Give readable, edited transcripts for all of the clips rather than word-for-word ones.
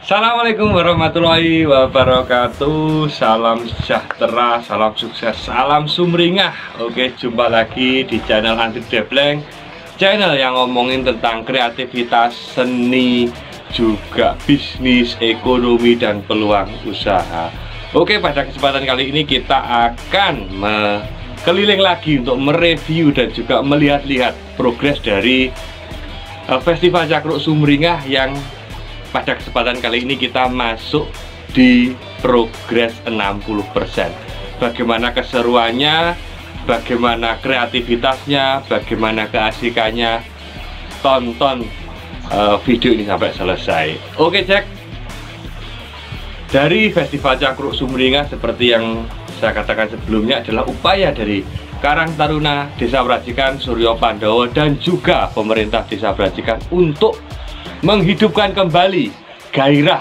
Assalamualaikum warahmatullahi wabarakatuh. Salam sejahtera, salam sukses, salam sumringah. Oke, jumpa lagi di channel Andri Debleng, channel yang ngomongin tentang kreativitas, seni, juga bisnis, ekonomi, dan peluang usaha. Oke, pada kesempatan kali ini kita akan keliling lagi untuk mereview dan juga melihat-lihat progres dari Festival Cakruk Sumringah yang pada kesempatan kali ini kita masuk di progres 60%. Bagaimana keseruannya, bagaimana kreativitasnya, bagaimana keasikannya, tonton video ini sampai selesai. Oke, cek. Dari Festival Cakruk Sumringah, seperti yang saya katakan sebelumnya, adalah upaya dari Karang Taruna Desa Prajikan Suryo Pandowo dan juga pemerintah Desa Prajikan untuk menghidupkan kembali gairah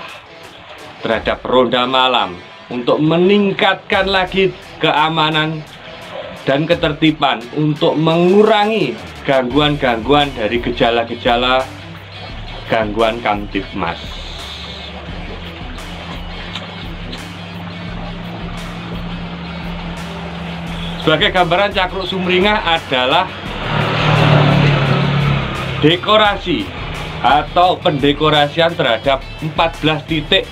terhadap ronda malam, untuk meningkatkan lagi keamanan dan ketertiban, untuk mengurangi gangguan-gangguan dari gejala-gejala gangguan Kamtibmas. Sebagai gambaran, Cakruk Sumringah adalah dekorasi atau pendekorasian terhadap 14 titik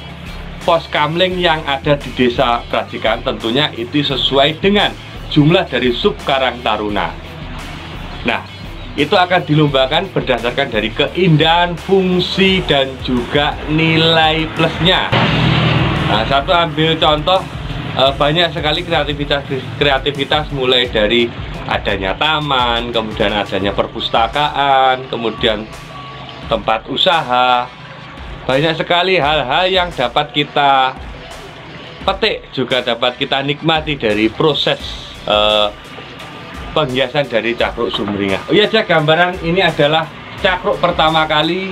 pos kamling yang ada di Desa Prajikan. Tentunya itu sesuai dengan jumlah dari sub Karang Taruna. Nah, itu akan dilombakan berdasarkan dari keindahan, fungsi, dan juga nilai plusnya. Nah, satu ambil contoh, banyak sekali kreativitas mulai dari adanya taman, kemudian adanya perpustakaan, kemudian tempat usaha. Banyak sekali hal-hal yang dapat kita petik, juga dapat kita nikmati dari proses penghiasan dari Cakruk Sumringah. Oh iya, cek gambaran ini adalah cakruk pertama kali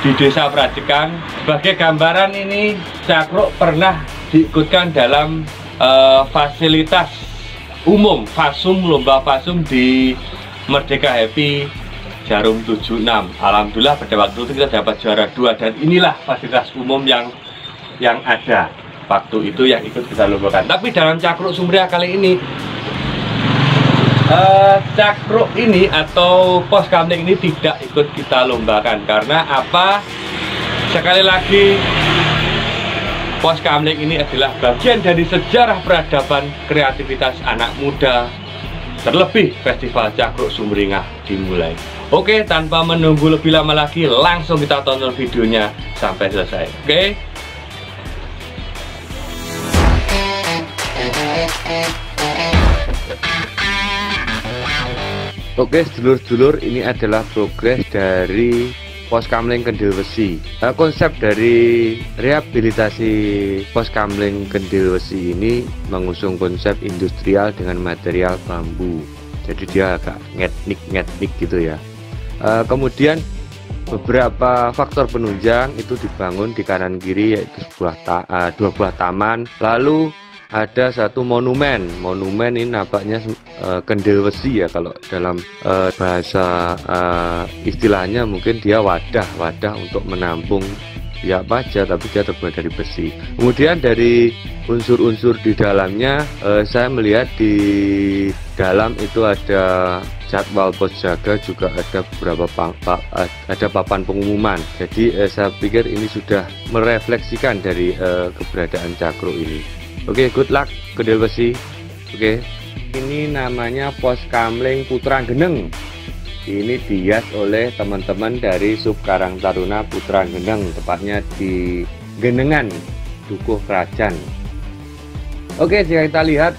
di Desa Prajikan. Sebagai gambaran, ini cakruk pernah diikutkan dalam fasilitas umum Fasum, lomba Fasum di Merdeka Happy Jarum 76. Alhamdulillah pada waktu itu kita dapat juara 2, dan inilah fasilitas umum yang ada waktu itu yang ikut kita lombakan. Tapi dalam Cakruk Sumringah kali ini, cakruk ini atau pos kamling ini tidak ikut kita lombakan. Karena apa? Sekali lagi, pos kamling ini adalah bagian dari sejarah peradaban kreativitas anak muda. Terlebih Festival Cakruk Sumringah dimulai. Oke, tanpa menunggu lebih lama lagi, langsung kita tonton videonya sampai selesai. Oke, sedulur-sedulur, ini adalah progres dari pos kamling Kendil Wesi. Konsep dari rehabilitasi pos kamling Kendil Wesi ini mengusung konsep industrial dengan material bambu. Jadi dia agak ngetnik gitu ya. Kemudian beberapa faktor penunjang itu dibangun di kanan kiri, yaitu dua buah taman. Lalu ada satu monumen. Monumen ini nampaknya Kendil Wesi ya, kalau dalam bahasa istilahnya mungkin dia wadah untuk menampung ya apa aja, tapi dia terbuat dari besi. Kemudian dari unsur-unsur di dalamnya, saya melihat di dalam itu ada jadwal pos jaga, juga ada beberapa ada papan pengumuman. Jadi saya pikir ini sudah merefleksikan dari keberadaan cakruk ini. Oke, good luck Kendil Wesi. Oke, ini namanya pos kamling Putra Geneng. Ini dihias oleh teman-teman dari sub Karang Taruna Putra Geneng, tepatnya di Genengan, Dukuh Krajan. Oke, jika kita lihat,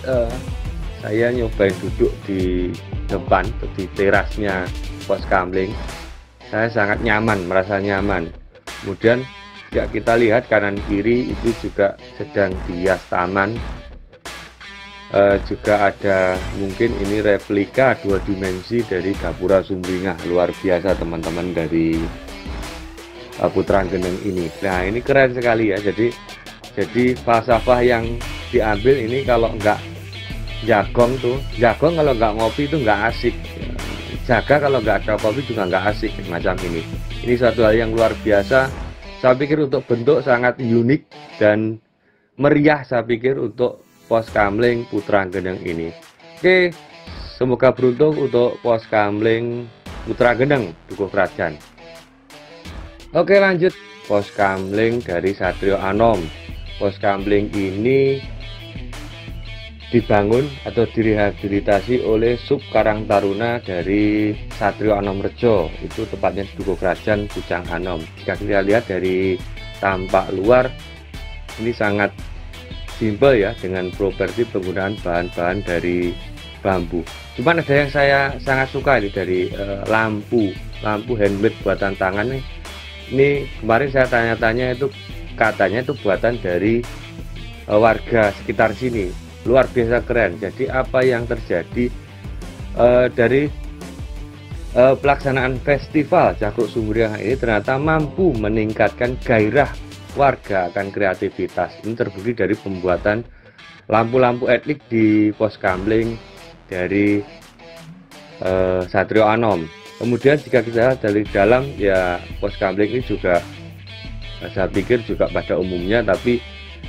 saya nyobain duduk di depan, di terasnya pos kamling. Saya sangat nyaman, merasa nyaman. Kemudian jika kita lihat kanan kiri itu juga sedang dihias taman. Juga ada mungkin ini replika 2 dimensi dari Gapura Sumringah. Luar biasa teman-teman dari Putra Geneng ini. Nah, ini keren sekali ya. Jadi falsafah yang diambil ini, kalau nggak jagong kalau nggak ngopi itu nggak asik. Jaga kalau nggak ada kopi juga nggak asik, macam ini. Ini suatu hal yang luar biasa. Saya pikir untuk bentuk sangat unik dan meriah, saya pikir untuk pos kamling Putra Gendeng ini. Oke, semoga beruntung untuk pos kamling Putra Gendeng Dukuh Krajan. Oke, lanjut pos kamling dari Satrio Anom. Pos kamling ini dibangun atau direhabilitasi oleh Sub Karang Taruna dari Satrio Anom Rejo, itu tepatnya di Dukuh Krajan Pucang Anom. Jika kita lihat dari tampak luar, ini sangat simpel ya, dengan properti penggunaan bahan-bahan dari bambu. Cuman ada yang saya sangat suka ini dari lampu handmade buatan tangan nih. Ini kemarin saya tanya-tanya, itu katanya itu buatan dari warga sekitar sini. Luar biasa keren. Jadi apa yang terjadi dari pelaksanaan festival Cakruk Sumuriang ini ternyata mampu meningkatkan gairah warga akan kreativitas. Ini terbukti dari pembuatan lampu-lampu etnik di pos kamling dari Satrio Anom. Kemudian jika kita lihat dari dalam, ya pos kamling ini juga saya pikir juga pada umumnya, tapi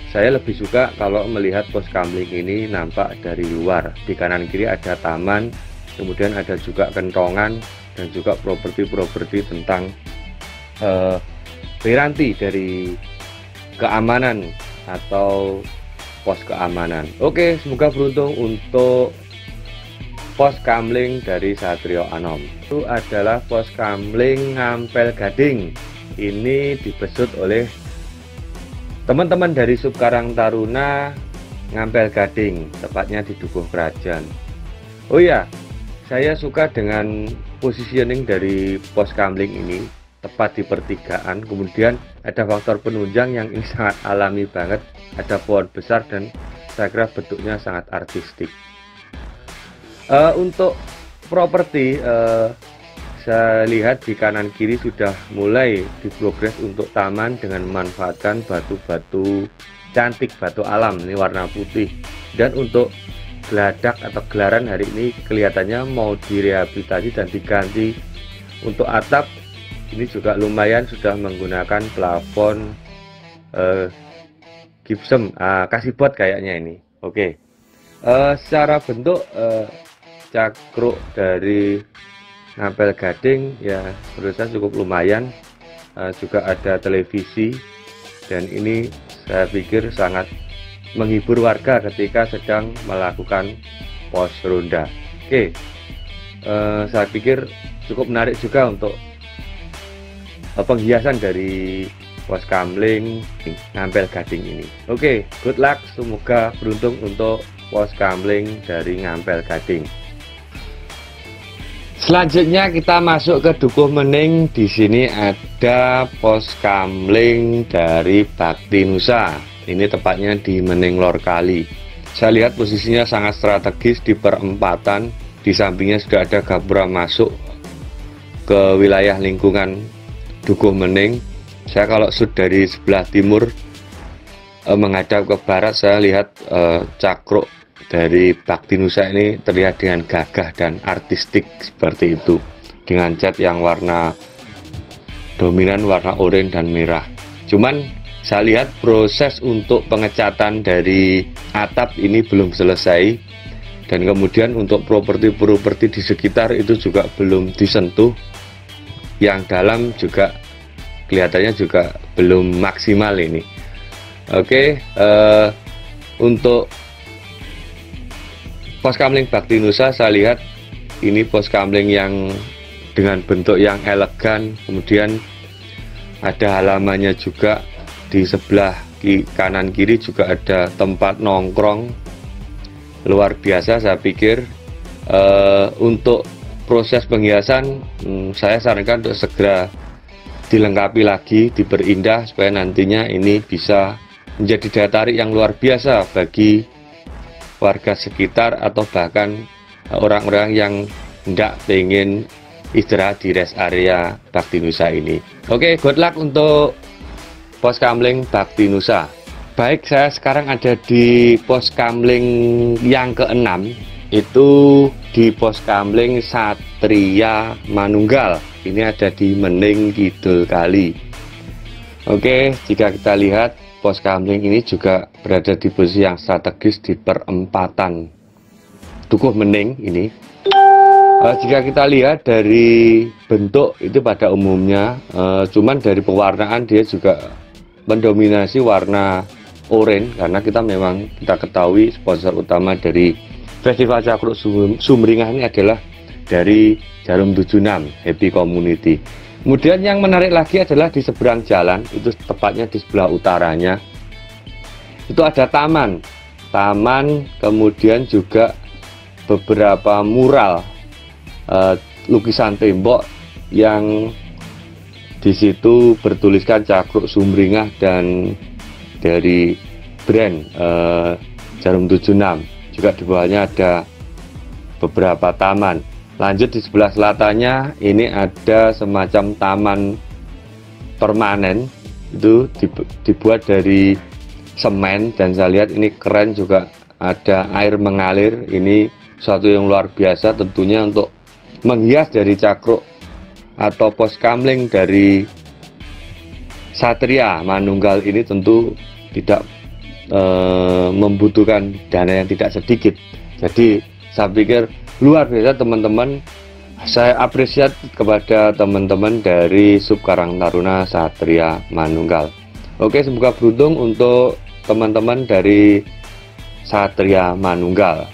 saya lebih suka kalau melihat pos kamling ini nampak dari luar. Di kanan kiri ada taman, kemudian ada juga kentongan dan juga properti-properti tentang piranti dari keamanan atau pos keamanan. Oke, semoga beruntung untuk pos kamling dari Satrio Anom. Itu adalah pos kamling Ngampel Gading. Ini dibesut oleh teman-teman dari Sub Karang Taruna Ngampel Gading, tepatnya di Dukuh Krajan. Oh ya, saya suka dengan positioning dari pos kamling ini, tepat di pertigaan. Kemudian ada faktor penunjang yang ini sangat alami banget, ada pohon besar dan saya kira bentuknya sangat artistik. Untuk properti, saya lihat di kanan kiri sudah mulai diprogres untuk taman dengan memanfaatkan batu-batu cantik, batu alam ini warna putih. Dan untuk geladak atau gelaran hari ini kelihatannya mau direhabilitasi dan diganti. Untuk atap ini juga lumayan sudah menggunakan plafon gypsum, kasibot kayaknya ini. Oke. Secara bentuk cakruk dari Ngampel Gading ya menurut saya cukup lumayan. Juga ada televisi dan ini saya pikir sangat menghibur warga ketika sedang melakukan pos ronda. Oke, saya pikir cukup menarik juga untuk penghiasan dari pos kamling Ngampel Gading ini. Oke, good luck, semoga beruntung untuk pos kamling dari Ngampel Gading. Selanjutnya kita masuk ke Dukuh Mening. Di sini ada pos kamling dari Bakti Nusa. Ini tepatnya di Mening Lor Kali. Saya lihat posisinya sangat strategis di perempatan. Di sampingnya sudah ada gapura masuk ke wilayah lingkungan Dukuh Mening. Saya kalau sud dari sebelah timur menghadap ke barat, saya lihat cakruk dari Bakti Nusa ini terlihat dengan gagah dan artistik seperti itu, dengan cat yang warna dominan warna oranye dan merah. Cuman saya lihat proses untuk pengecatan dari atap ini belum selesai, dan kemudian untuk properti-properti di sekitar itu juga belum disentuh. Yang dalam juga kelihatannya juga belum maksimal ini. Oke, untuk pos kamling Bakti Nusa saya lihat ini pos kamling yang dengan bentuk yang elegan, kemudian ada halamannya juga. Di sebelah kanan kiri juga ada tempat nongkrong, luar biasa. Saya pikir untuk proses penghiasan saya sarankan untuk segera dilengkapi lagi, diperindah supaya nantinya ini bisa menjadi daya tarik yang luar biasa bagi warga sekitar atau bahkan orang-orang yang tidak pengen istirahat di rest area Bakti Nusa ini. Oke, good luck untuk pos kamling Bakti Nusa. Baik, saya sekarang ada di pos kamling yang ke-6, itu di pos kamling Satria Manunggal. Ini ada di Mening Kidul Kali. Oke, jika kita lihat pos kamling ini juga berada di posisi yang strategis di perempatan Dukuh Mening ini. Jika kita lihat dari bentuk itu pada umumnya, cuman dari pewarnaan dia juga mendominasi warna oranye, karena kita ketahui sponsor utama dari Festival Cakruk Sumringah ini adalah dari Jarum 76 Happy Community. Kemudian yang menarik lagi adalah di seberang jalan, itu tepatnya di sebelah utaranya, itu ada taman, kemudian juga beberapa mural lukisan tembok yang di situ bertuliskan Cakruk Sumringah dan dari brand Jarum 76. Juga di bawahnya ada beberapa taman. Lanjut di sebelah selatannya ini ada semacam taman permanen, itu dibuat dari semen, dan saya lihat ini keren juga, ada air mengalir. Ini suatu yang luar biasa tentunya untuk menghias dari Cakruk atau pos kamling dari Satria Manunggal ini tentu tidak membutuhkan dana yang tidak sedikit. Jadi saya pikir luar biasa teman-teman. Saya apresiat kepada teman-teman dari Sub Karang Taruna Satria Manunggal. Oke, semoga beruntung untuk teman-teman dari Satria Manunggal.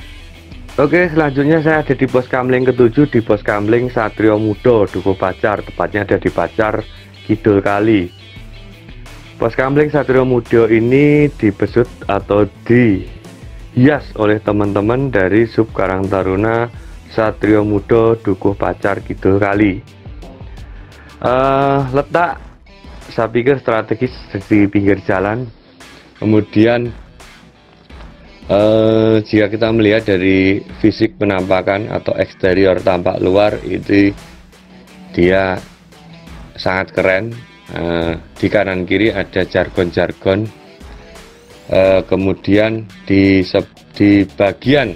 Oke, selanjutnya saya ada di pos kamling ke-7, di pos kamling Satrio Muda Dukuh Pacar, tepatnya ada di Pacar Kidul Kali. Pos kamling Satrio Muda ini dibesut atau dihias oleh teman-teman dari Sub Karang Taruna Satrio Muda Dukuh Pacar Kidul Kali. Letak saya pikir strategis di pinggir jalan. Kemudian jika kita melihat dari fisik penampakan atau eksterior tampak luar, itu dia sangat keren. Di kanan kiri ada jargon-jargon, kemudian di bagian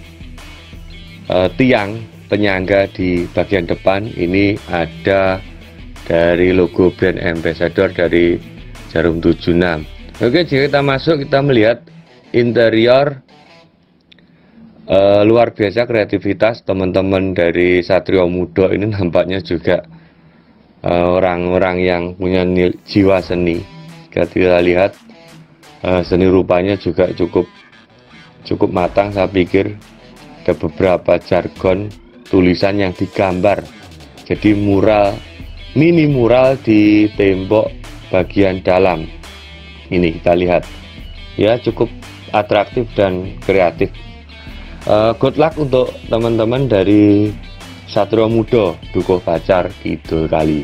tiang penyangga di bagian depan ini ada dari logo brand ambassador dari Jarum 76. Oke, jika kita masuk, kita melihat interior, luar biasa kreativitas teman-teman dari Satrio Muda ini. Nampaknya juga orang-orang yang punya jiwa seni. Jika kita lihat seni rupanya juga cukup matang. Saya pikir ada beberapa jargon tulisan yang digambar, jadi mini mural di tembok bagian dalam ini. Kita lihat ya, cukup atraktif dan kreatif. Good luck untuk teman-teman dari Satrio Muda Dukuh Pacar Kidul Kali.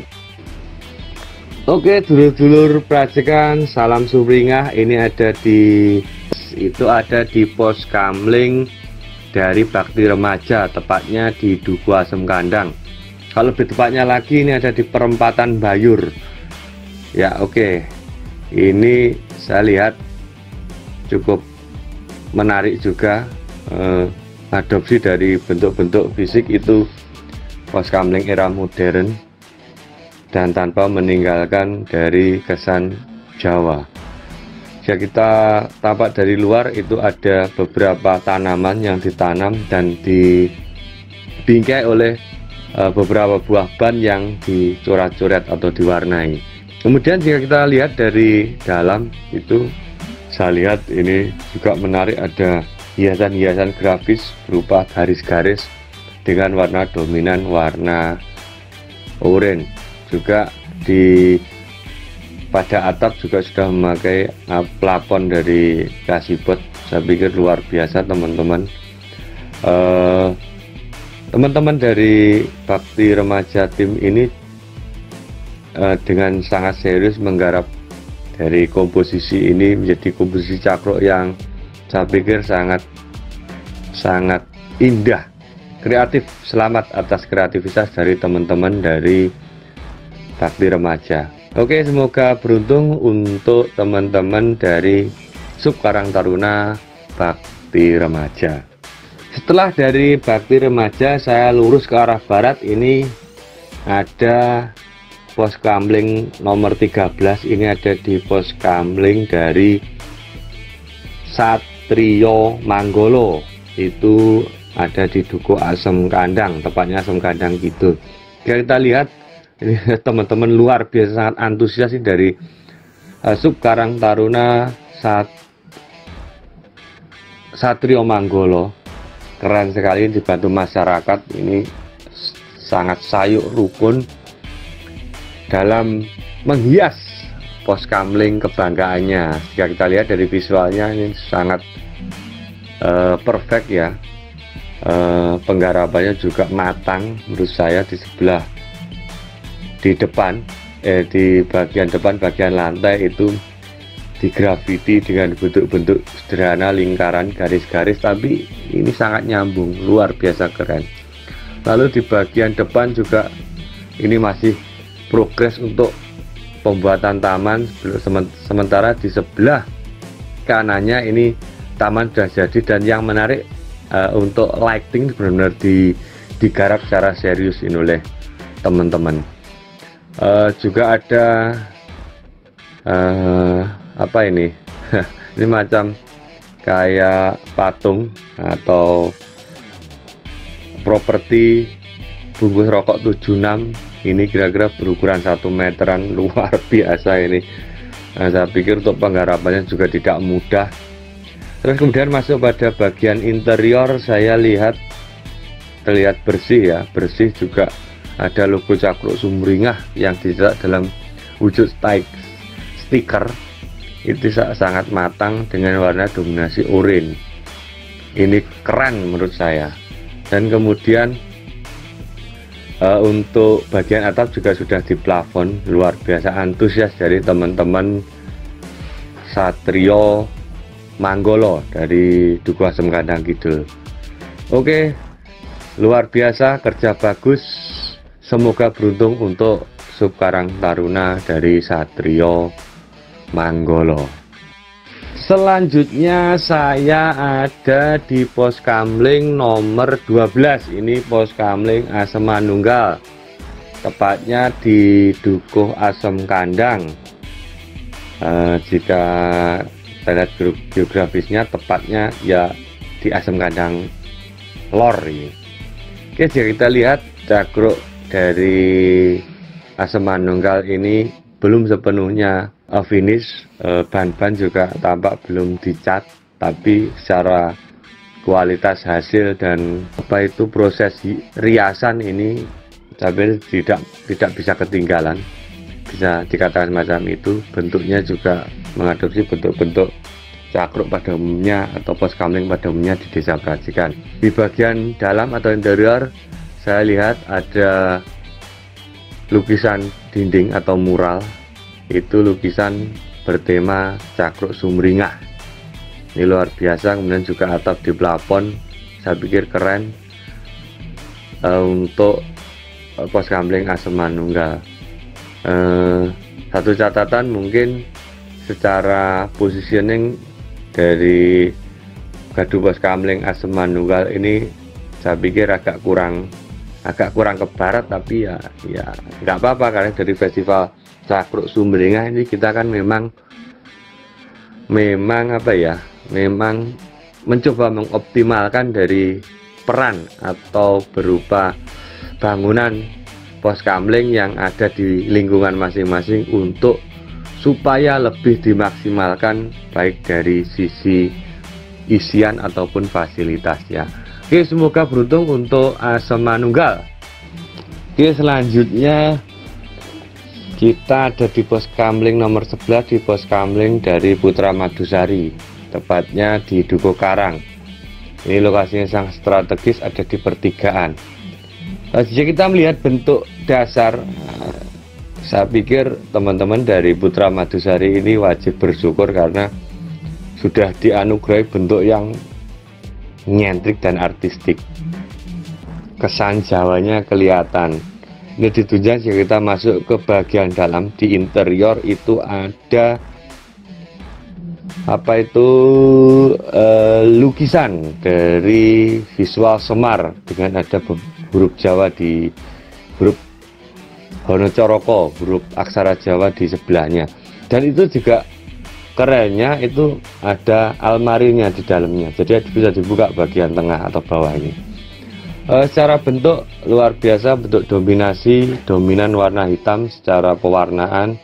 Oke, dulur-dulur prajekan, salam Sumringah. Ini ada di pos kamling dari Bakti Remaja, tepatnya di Dukuh Asem Kandang. Kalau lebih tepatnya lagi, ini ada di perempatan Bayur. Ya, oke. Ini saya lihat cukup menarik juga. Adopsi dari bentuk-bentuk fisik itu pos kamling era modern dan tanpa meninggalkan dari kesan Jawa. Jika kita tampak dari luar, itu ada beberapa tanaman yang ditanam dan dibingkai oleh beberapa buah ban yang dicoret-coret atau diwarnai. Kemudian jika kita lihat dari dalam, itu saya lihat ini juga menarik, ada hiasan-hiasan grafis berupa garis-garis dengan warna dominan warna oranye. Juga pada atap juga sudah memakai plafon dari kasibot. Saya pikir luar biasa teman-teman. Teman-teman dari Bakti Remaja tim ini dengan sangat serius menggarap dari komposisi ini menjadi komposisi cakruk yang saya pikir sangat indah, kreatif. Selamat atas kreativitas dari teman-teman dari Bakti Remaja. Oke, semoga beruntung untuk teman-teman dari Sub Karang Taruna Bakti Remaja. Setelah dari Bakti Remaja, saya lurus ke arah barat. Ini ada pos kamling nomor 13 ini ada di pos kamling dari Satrio Manggolo, itu ada di Dukuh Asem Kandang, tepatnya Asem Kandang gitu. Kita lihat ini teman-teman luar biasa sangat antusias sih dari Sub Karang Taruna Satrio Manggolo. Keren sekali, dibantu masyarakat, ini sangat sayuk rukun dalam menghias pos kamling kebanggaannya. Jika kita lihat dari visualnya ini sangat perfect ya. Penggarapannya juga matang menurut saya. Di sebelah di depan di bagian depan, bagian lantai itu digrafiti dengan bentuk-bentuk sederhana, lingkaran, garis-garis, tapi ini sangat nyambung, luar biasa keren. Lalu di bagian depan juga ini masih progres untuk pembuatan taman, sementara di sebelah kanannya ini taman sudah jadi. Dan yang menarik untuk lighting benar-benar digarap secara serius ini oleh teman-teman. Juga ada apa ini ini macam kayak patung atau properti bungkus rokok 76, ini kira-kira berukuran 1 meteran, luar biasa ini. Saya pikir untuk penggarapannya juga tidak mudah. Terus kemudian masuk pada bagian interior, saya lihat terlihat bersih ya, bersih. Juga ada logo Cakruk Sumringah yang dicetak dalam wujud stiker. Itu sangat matang dengan warna dominasi oranye. Ini keren menurut saya. Dan kemudian untuk bagian atap juga sudah di plafon. Luar biasa antusias dari teman-teman Satrio Manggolo dari Dukuh Asem Kandang Kidul. Oke, luar biasa, kerja bagus. Semoga beruntung untuk Sub Karang Taruna dari Satrio Manggolo. Selanjutnya saya ada di pos kamling nomor 12. Ini pos kamling Asem Manunggal, tepatnya di Dukuh Asem Kandang. Jika kita lihat geografisnya, tepatnya ya di Asem Kandang Lor ini. Oke, jika kita lihat cakruk dari Asem Manunggal ini belum sepenuhnya finish, ban-ban juga tampak belum dicat, tapi secara kualitas hasil dan apa itu proses riasan ini sampai tidak bisa ketinggalan, bisa dikatakan macam itu. Bentuknya juga mengadopsi bentuk-bentuk cakruk pada umumnya atau pos kamling pada umumnya di Desa Prajikan. Di bagian dalam atau interior saya lihat ada lukisan dinding atau mural, itu lukisan bertema Cakruk Sumringah. Ini luar biasa. Kemudian juga atap di plafon, saya pikir keren untuk pos kamling Asem Manunggal. Satu catatan mungkin secara positioning dari gaduh pos kamling Asem Manunggal ini saya pikir agak kurang ke barat, tapi ya nggak apa-apa, karena dari festival Cakruk Sumringah ini kita kan memang apa ya, memang mencoba mengoptimalkan dari peran atau berupa bangunan pos kamling yang ada di lingkungan masing-masing untuk supaya lebih dimaksimalkan baik dari sisi isian ataupun fasilitasnya. Oke, semoga beruntung untuk Asem Manunggal. Oke, selanjutnya kita ada di pos kamling nomor 11, di pos kamling dari Putra Madusari, tepatnya di Dukuh Karang. Ini lokasinya sangat strategis, ada di pertigaan. Jika kita melihat bentuk dasar, saya pikir teman-teman dari Putra Madusari ini wajib bersyukur karena sudah dianugerahi bentuk yang nyentrik dan artistik. Kesan Jawanya kelihatan. Ini ditunjang jika kita masuk ke bagian dalam. Di interior itu ada apa itu lukisan dari visual Semar dengan ada huruf Jawa di huruf Honocoroko, huruf aksara Jawa di sebelahnya. Dan itu juga kerennya itu ada almarinya di dalamnya, jadi bisa dibuka bagian tengah atau bawah ini. Secara bentuk luar biasa, bentuk dominan warna hitam secara pewarnaan,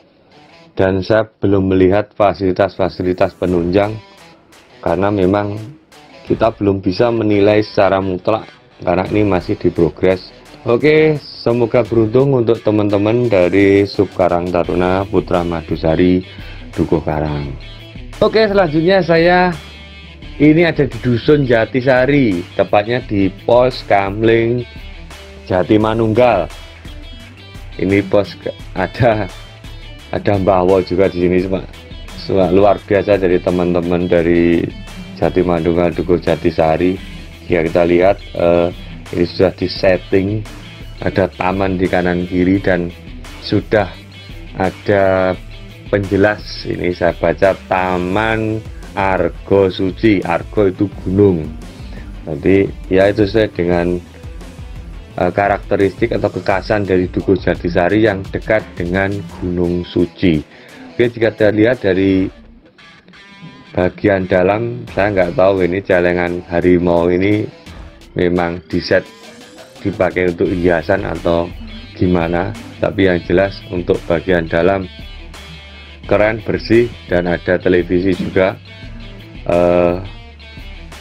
dan saya belum melihat fasilitas-fasilitas penunjang karena memang kita belum bisa menilai secara mutlak karena ini masih di progres. Oke, semoga beruntung untuk teman-teman dari Sub Karang Taruna Putra Madusari Dukuh Karang. Oke, selanjutnya saya ini ada di Dusun Jatisari, tepatnya di Pos Kamling Jati Manunggal. Ini pos ada Mbah Wo juga di sini, luar biasa dari teman-teman dari Jati Manunggal Dukuh Jatisari. Ya, kita lihat ini sudah disetting, ada taman di kanan kiri dan sudah ada penjelas. Ini saya baca Taman Argo Suci. Argo itu gunung, jadi ya itu sesuai dengan karakteristik atau kekhasan dari Dukuh Jatisari yang dekat dengan Gunung Suci. Oke, jika kita lihat dari bagian dalam, saya nggak tahu ini celengan harimau ini memang diset dipakai untuk hiasan atau gimana, tapi yang jelas untuk bagian dalam keren, bersih, dan ada televisi juga.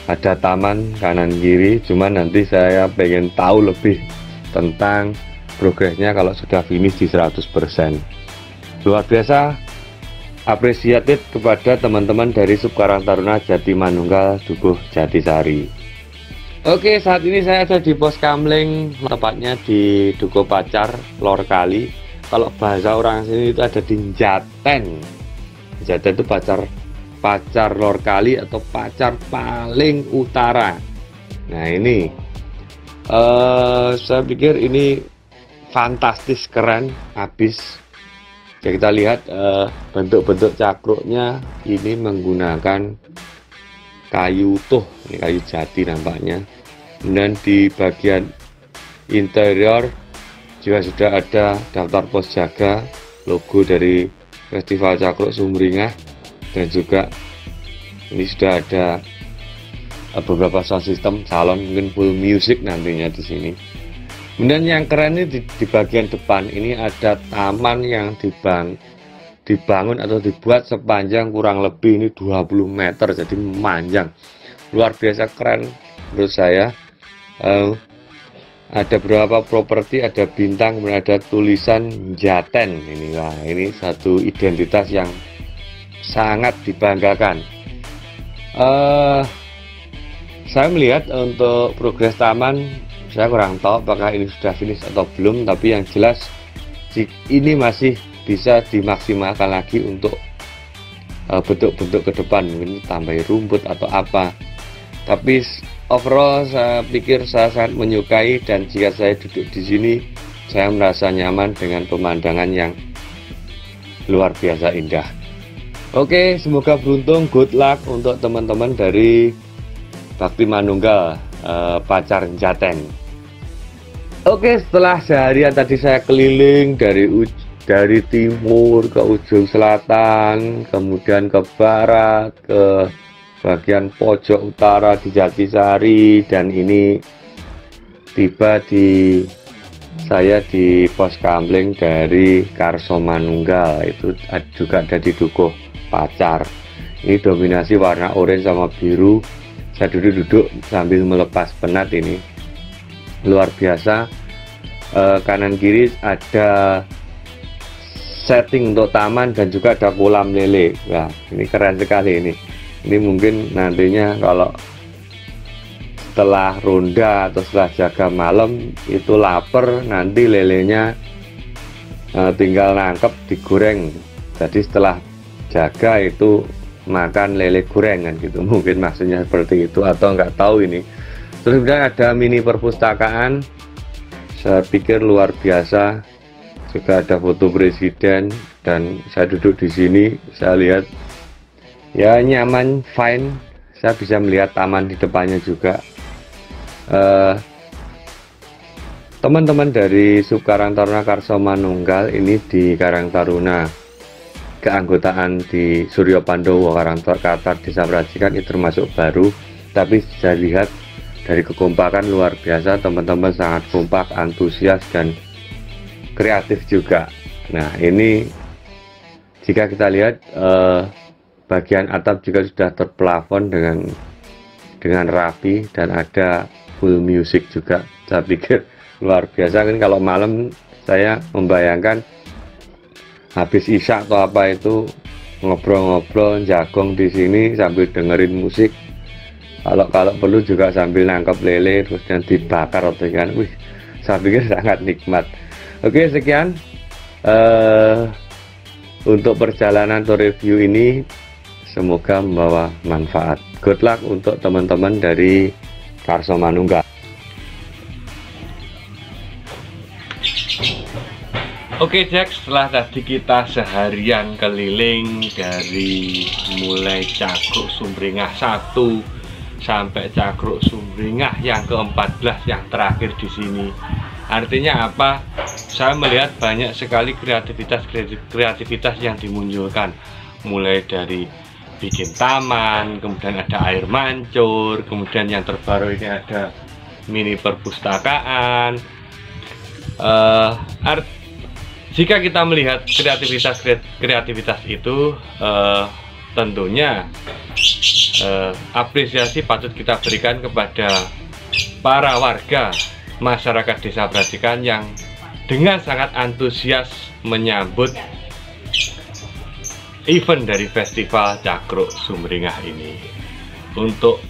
Ada taman kanan kiri, cuman nanti saya pengen tahu lebih tentang progresnya kalau sudah finish di 100%. Luar biasa, apresiatif kepada teman-teman dari Sub Karang Taruna Jati Manunggal Dukuh Jatisari. Oke, saat ini saya ada di Pos Kamling, tepatnya di Dukuh Pacar, Lor Kali. Kalau bahasa orang sini itu ada di Jaten. Jaten itu pacar Lor Kali atau pacar paling utara. Nah ini saya pikir ini fantastis, keren habis. Ya, kita lihat bentuk-bentuk cakruknya ini menggunakan kayu utuh, ini kayu jati nampaknya. Dan di bagian interior juga sudah ada daftar pos jaga, logo dari Festival Cakruk Sumringah, dan juga ini sudah ada beberapa sound system salon, mungkin full music nantinya di sini. Kemudian yang keren ini di bagian depan ini ada taman yang dibangun atau dibuat sepanjang kurang lebih ini 20 meter, jadi memanjang, luar biasa keren menurut saya. Ada beberapa properti, ada bintang, kemudian ada tulisan Jaten. Ini satu identitas yang sangat dibanggakan. Saya melihat untuk progres taman, saya kurang tahu apakah ini sudah finish atau belum, tapi yang jelas ini masih bisa dimaksimalkan lagi untuk bentuk-bentuk ke depan, mungkin tambahin rumput atau apa. Tapi overall saya pikir saya sangat menyukai, dan jika saya duduk di sini saya merasa nyaman dengan pemandangan yang luar biasa indah. Oke, semoga beruntung, good luck untuk teman-teman dari Bakti Manunggal Pacar Jaten. Oke, setelah seharian tadi saya keliling dari timur ke ujung selatan, kemudian ke barat, ke bagian pojok utara di Jatisari, dan ini tiba saya di Pos Kamling dari Karso Manunggal, itu juga ada di Dukuh Pacar. Ini dominasi warna oranye sama biru. Saya duduk sambil melepas penat, ini luar biasa. Kanan kiri ada setting untuk taman dan juga ada kolam lele. Wah, ini keren sekali ini. Ini mungkin nantinya kalau setelah ronda atau setelah jaga malam itu lapar, nanti lelenya tinggal nangkep digoreng. Jadi setelah jaga itu makan lele gorengan gitu, mungkin maksudnya seperti itu atau nggak tahu ini. Terus kemudian ada mini perpustakaan, saya pikir luar biasa. Juga ada foto presiden, dan saya duduk di sini, saya lihat ya nyaman, fine. Saya bisa melihat taman di depannya juga. teman-teman dari Subkarang Taruna Karso Manunggal ini di Karang Taruna keanggotaan di Suryo Pandowo Karang Katar Desa Prajikan ini termasuk baru, tapi bisa lihat dari kekompakan luar biasa, teman-teman sangat kompak, antusias dan kreatif juga. Nah, ini jika kita lihat bagian atap juga sudah terplafon dengan rapi dan ada full music juga. Saya pikir luar biasa kan, kalau malam saya membayangkan habis isya atau apa itu ngobrol-ngobrol jagong di sini sambil dengerin musik, kalau perlu juga sambil nangkep lele terus dan dibakar atau kan. Wih, saya pikir sangat nikmat. Oke, sekian untuk perjalanan tour review ini, semoga membawa manfaat. Good luck untuk teman-teman dari Karso Manunggal. Oke Jack, setelah tadi kita seharian keliling dari mulai Cakruk Sumringah 1 sampai Cakruk Sumringah yang ke-14 yang terakhir di sini. Artinya apa? Saya melihat banyak sekali kreativitas yang dimunculkan, mulai dari bikin taman, kemudian ada air mancur, kemudian yang terbaru ini ada mini perpustakaan. Jika kita melihat kreativitas itu, tentunya apresiasi patut kita berikan kepada para warga masyarakat Desa Prajikan yang dengan sangat antusias menyambut event dari Festival Cakruk Sumringah ini. Untuk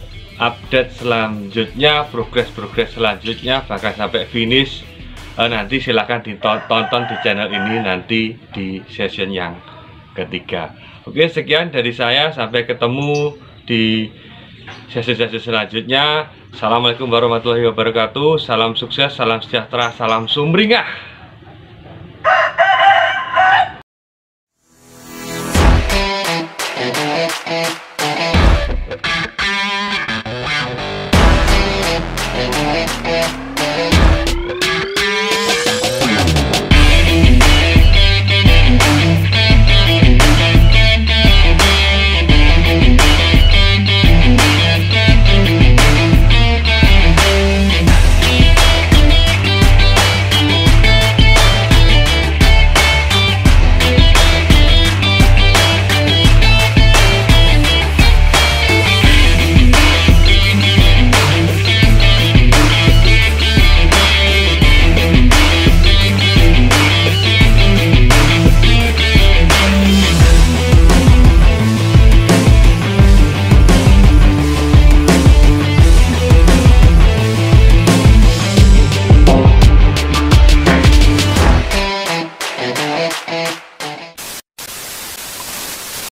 update selanjutnya, progres selanjutnya bahkan sampai finish, nanti silahkan ditonton di channel ini nanti di session yang ketiga. Oke, sekian dari saya, sampai ketemu di sesi-sesi selanjutnya. Assalamualaikum warahmatullahi wabarakatuh. Salam sukses, salam sejahtera, salam sumringah.